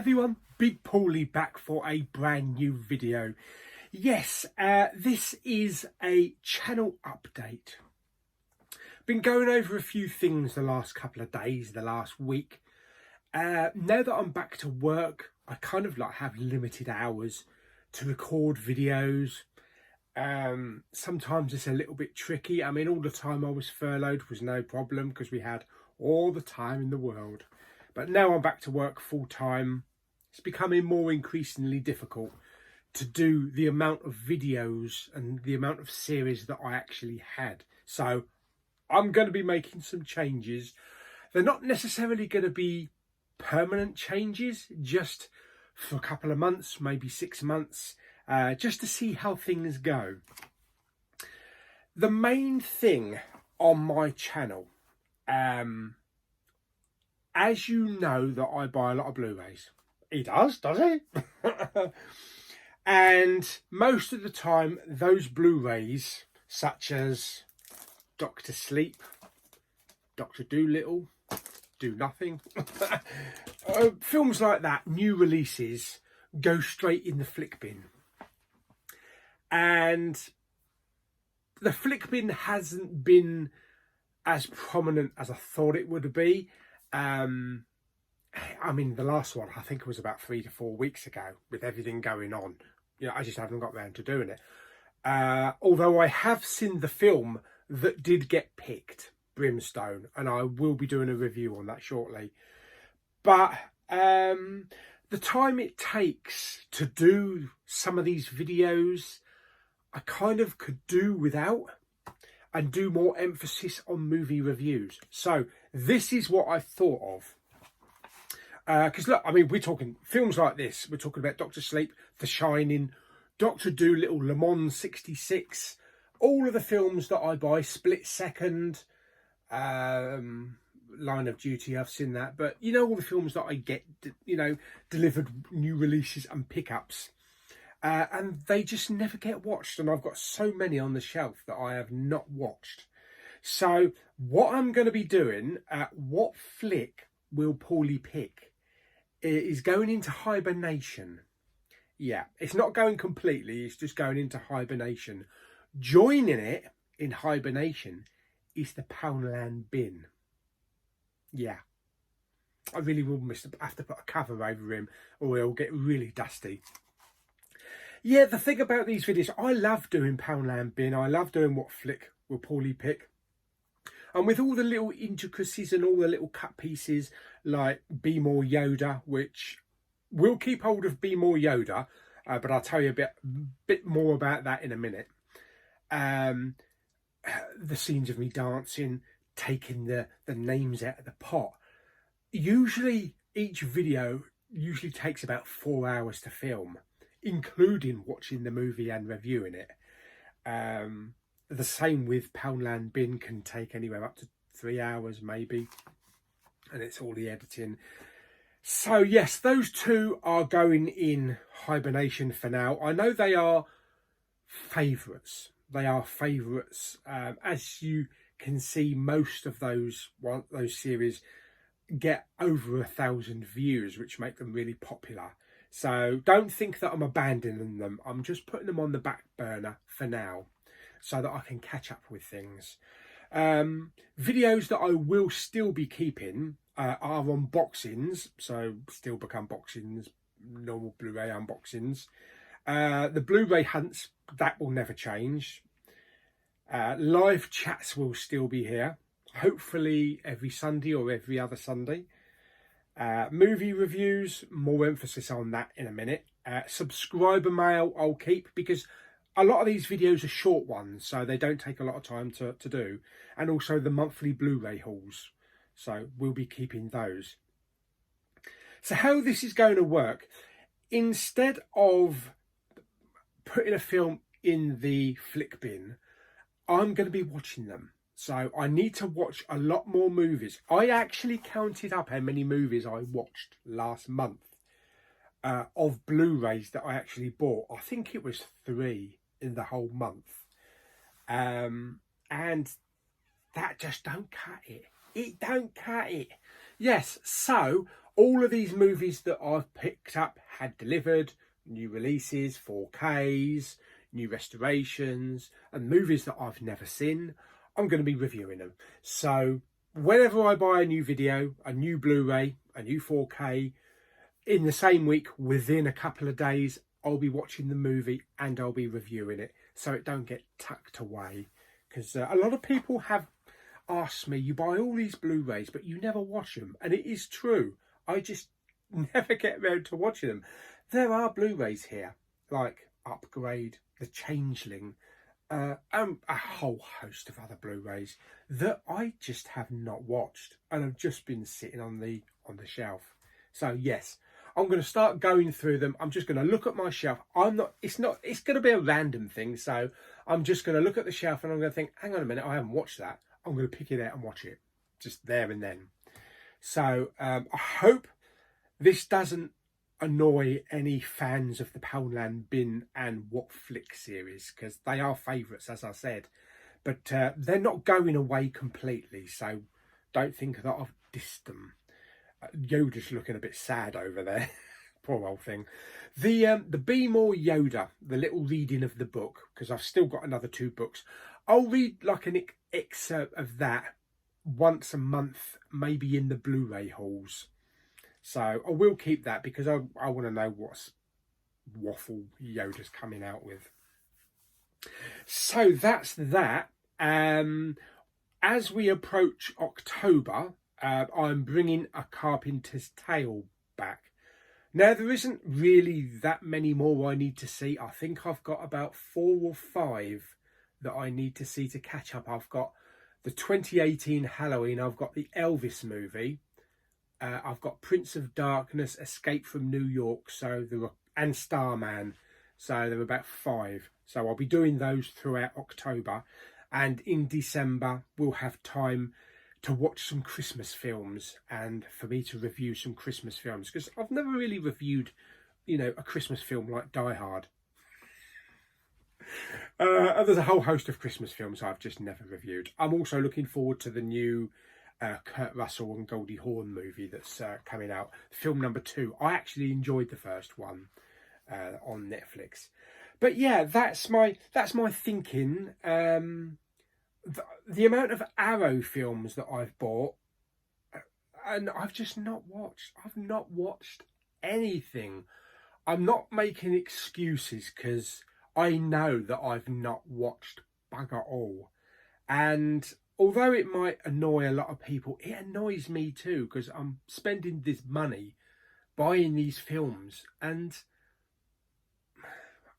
everyone, Big Pauly back for a brand new video. Yes, this is a channel update. Been going over a few things the last couple of days, the last week. Now that I'm back to work, I kind of like have limited hours to record videos. Sometimes it's a little bit tricky. I mean, all the time I was furloughed was no problem because we had all the time in the world. But now I'm back to work full time. It's becoming more increasingly difficult to do the amount of videos and the amount of series that I actually had. So I'm going to be making some changes. They're not necessarily going to be permanent changes, just for a couple of months, maybe 6 months, just to see how things go. The main thing on my channel, as you know, that I buy a lot of Blu-rays. He does he? And most of the time, those Blu-rays, such as Doctor Sleep, Doctor Dolittle, Do Nothing, films like that, new releases, go straight in the flick bin. And the flick bin hasn't been as prominent as I thought it would be. I mean, the last one, I think it was about 3 to 4 weeks ago, with everything going on. You know, I just haven't got round to doing it. Although I have seen the film that did get picked, Brimstone, and I will be doing a review on that shortly. But the time it takes to do some of these videos, I kind of could do without, and do more emphasis on movie reviews. So this is what I thought of. Because look, I mean, we're talking films like this. We're talking about Doctor Sleep, The Shining, Doctor Dolittle, Le Mans 66, all of the films that I buy, Split Second, Line of Duty, I've seen that. But you know, all the films that I get, you know, delivered new releases and pickups. And they just never get watched. And I've got so many on the shelf that I have not watched. So what I'm going to be doing, what flick will Pauly pick, is going into hibernation. Yeah, it's not going completely. It's just going into hibernation. Joining it in hibernation is the Poundland bin. Yeah. I really will have to put a cover over him or he'll get really dusty. Yeah, the thing about these videos, I love doing Poundland bin. I love doing what flick will Pauly pick. And with all the little intricacies and all the little cut pieces, like Be More Yoda, which we'll keep hold of Be More Yoda, but I'll tell you a bit more about that in a minute. The scenes of me dancing, taking the names out of the pot. Usually, each video usually takes about 4 hours to film, including watching the movie and reviewing it. The same with Poundland bin, can take anywhere up to 3 hours maybe, and it's all the editing. So yes, those two are going in hibernation for now. I know they are favourites. They are favourites. As you can see, most of those series get over 1,000 views, which make them really popular. So don't think that I'm abandoning them. I'm just putting them on the back burner for now so that I can catch up with things. Videos that I will still be keeping are unboxings. So still become boxings, normal Blu-ray unboxings. The Blu-ray hunts, that will never change. Live chats will still be here. Hopefully every Sunday or every other Sunday. Movie reviews, more emphasis on that in a minute. Subscriber mail I'll keep, because a lot of these videos are short ones, so they don't take a lot of time to do. And also the monthly Blu-ray hauls, so we'll be keeping those. So how this is going to work, instead of putting a film in the flick bin, I'm going to be watching them. So I need to watch a lot more movies. I actually counted up how many movies I watched last month of Blu-rays that I actually bought. I think it was 3 in the whole month. And that just don't cut it. It don't cut it. Yes, so All of these movies that I've picked up had delivered new releases, 4Ks, new restorations, and movies that I've never seen. I'm going to be reviewing them. So whenever I buy a new video, a new Blu-ray, a new 4K, in the same week, within a couple of days, I'll be watching the movie and I'll be reviewing it, so it don't get tucked away. Because a lot of people have asked me, you buy all these Blu-rays, but you never watch them. And it is true. I just never get around to watching them. There are Blu-rays here, like Upgrade, The Changeling, and a whole host of other Blu-rays that I just have not watched and have just been sitting on the shelf. So yes, I'm going to start going through them. I'm just going to look at my shelf. It's going to be a random thing. So I'm just going to look at the shelf and I'm going to think, hang on a minute, I haven't watched that. I'm going to pick it out and watch it just there and then. So I hope this doesn't annoy any fans of the Poundland Bin and What Flick series, because they are favourites, as I said. But they're not going away completely, so don't think that I've dissed them. Yoda's looking a bit sad over there. Poor old thing. The Be More Yoda, the little reading of the book, because I've still got another 2 books. I'll read like an excerpt of that once a month, maybe in the Blu-ray hauls. So I will keep that because I want to know what's waffle Yoda's coming out with. So that's that. As we approach October, I'm bringing A Carpenter's Tale back. Now, there isn't really that many more I need to see. I think I've got about 4 or 5 that I need to see to catch up. I've got the 2018 Halloween. I've got the Elvis movie. I've got Prince of Darkness, Escape from New York, and Starman. So there are about 5. So I'll be doing those throughout October. And in December, we'll have time to watch some Christmas films and for me to review some Christmas films. Because I've never really reviewed, a Christmas film like Die Hard. There's a whole host of Christmas films I've just never reviewed. I'm also looking forward to the new Kurt Russell and Goldie Hawn movie that's coming out. Film number 2. I actually enjoyed the first one on Netflix. But yeah, that's my thinking. The amount of Arrow films that I've bought, and I've just not watched. I've not watched anything. I'm not making excuses because I know that I've not watched bugger all. And although it might annoy a lot of people, it annoys me too because I'm spending this money buying these films and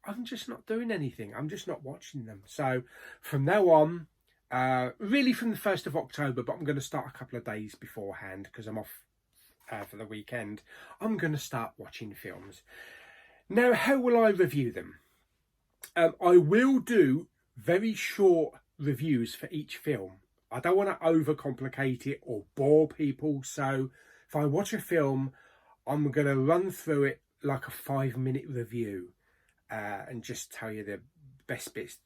I'm just not doing anything. I'm just not watching them. So from now on, really from the 1st of October, but I'm going to start a couple of days beforehand because I'm off for the weekend. I'm going to start watching films. Now, how will I review them? I will do very short reviews for each film. I don't want to overcomplicate it or bore people. So if I watch a film, I'm going to run through it like a 5-minute review and just tell you the best bits,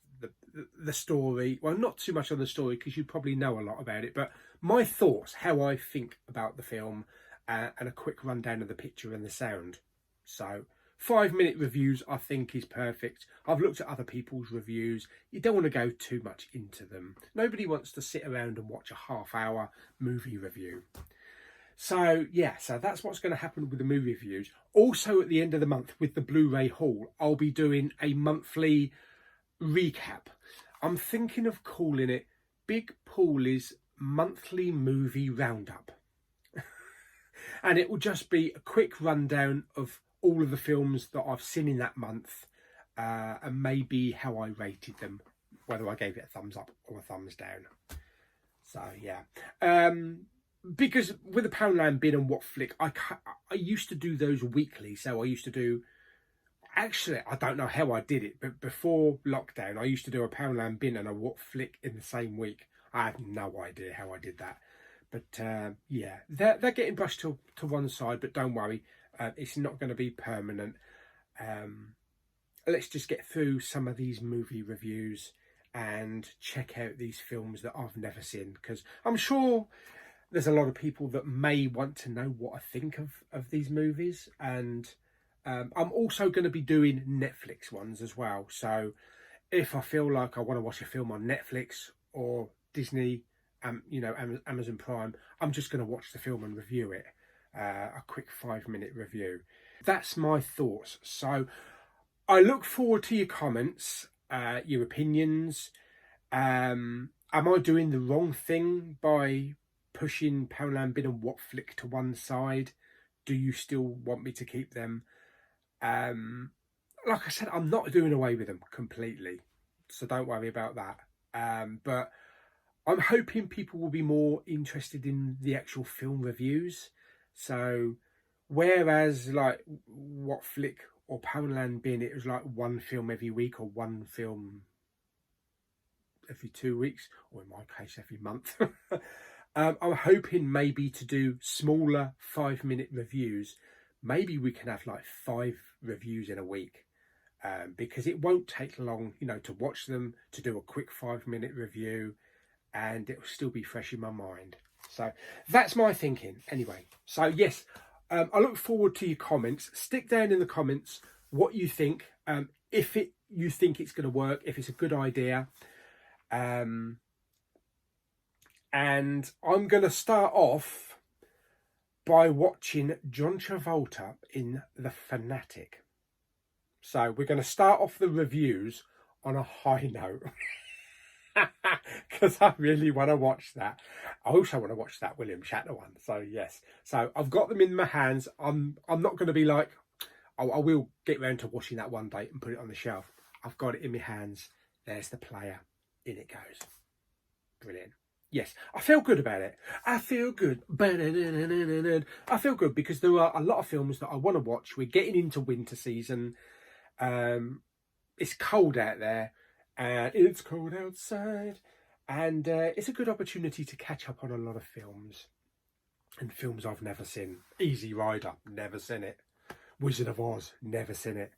the story. Well, not too much on the story because you probably know a lot about it, but my thoughts, how I think about the film and a quick rundown of the picture and the sound. So 5-minute reviews I think is perfect. I've looked at other people's reviews. You don't want to go too much into them. Nobody wants to sit around and watch a half-hour movie review. So yeah, so that's what's going to happen with the movie reviews. Also at the end of the month with the Blu-ray haul, I'll be doing a monthly recap. I'm thinking of calling it Big Pauly's Monthly Movie Roundup. And it will just be a quick rundown of all of the films that I've seen in that month and maybe how I rated them, whether I gave it a thumbs up or a thumbs down. So yeah, because with the Poundland Bin and What Flick, I used to do those weekly. So I used to do, actually I don't know how I did it, but before lockdown I used to do a Poundland Bin and a What Flick in the same week. I have no idea how I did that, but yeah, they're getting brushed to one side, but don't worry. It's not going to be permanent. Let's just get through some of these movie reviews and check out these films that I've never seen, because I'm sure there's a lot of people that may want to know what I think of these movies, and I'm also going to be doing Netflix ones as well. So if I feel like I want to watch a film on Netflix or Disney, you know, Amazon Prime, I'm just going to watch the film and review it. A quick 5-minute review. That's my thoughts. So I look forward to your comments, your opinions. Am I doing the wrong thing by pushing Poundland Bin and What Flick to one side? Do you still want me to keep them? Like I said, I'm not doing away with them completely, so don't worry about that. But I'm hoping people will be more interested in the actual film reviews. So whereas like What Flick or Poundland Bin, it was like one film every week or one film every 2 weeks, or in my case every month. I'm hoping maybe to do smaller 5-minute reviews. Maybe we can have like 5 reviews in a week, because it won't take long, you know, to watch them, to do a quick 5-minute review, and it will still be fresh in my mind. So that's my thinking anyway. So yes, I look forward to your comments. Stick down in the comments what you think, if you think it's going to work, if it's a good idea. And I'm going to start off by watching John Travolta in The Fanatic. So we're going to start off the reviews on a high note. Because I really want to watch that. I also want to watch that William Shatner one. So yes, so I've got them in my hands. I'm not going to be like, I will get round to watching that one day and put it on the shelf. I've got it in my hands. There's the player. In it goes. Brilliant. Yes, I feel good about it. I feel good. I feel good because there are a lot of films that I want to watch. We're getting into winter season. It's cold out there. And it's cold outside, and it's a good opportunity to catch up on a lot of films, and films I've never seen. Easy Rider, never seen it. Wizard of Oz, never seen it.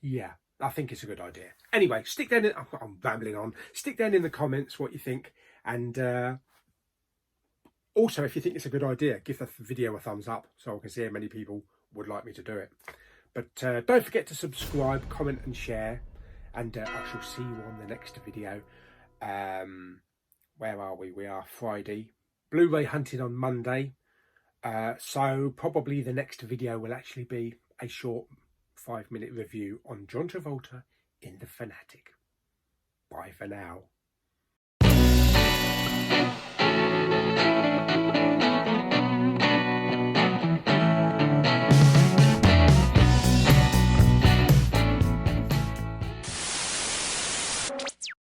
Yeah, I think it's a good idea. Anyway, stick down in, I'm rambling on. Stick down in the comments what you think, and also if you think it's a good idea, give the video a thumbs up so I can see how many people would like me to do it. But don't forget to subscribe, comment, and share. And I shall see you on the next video. Where are we? We are Friday. Blu-ray hunting on Monday. So probably the next video will actually be a short 5-minute review on John Travolta in The Fanatic. Bye for now.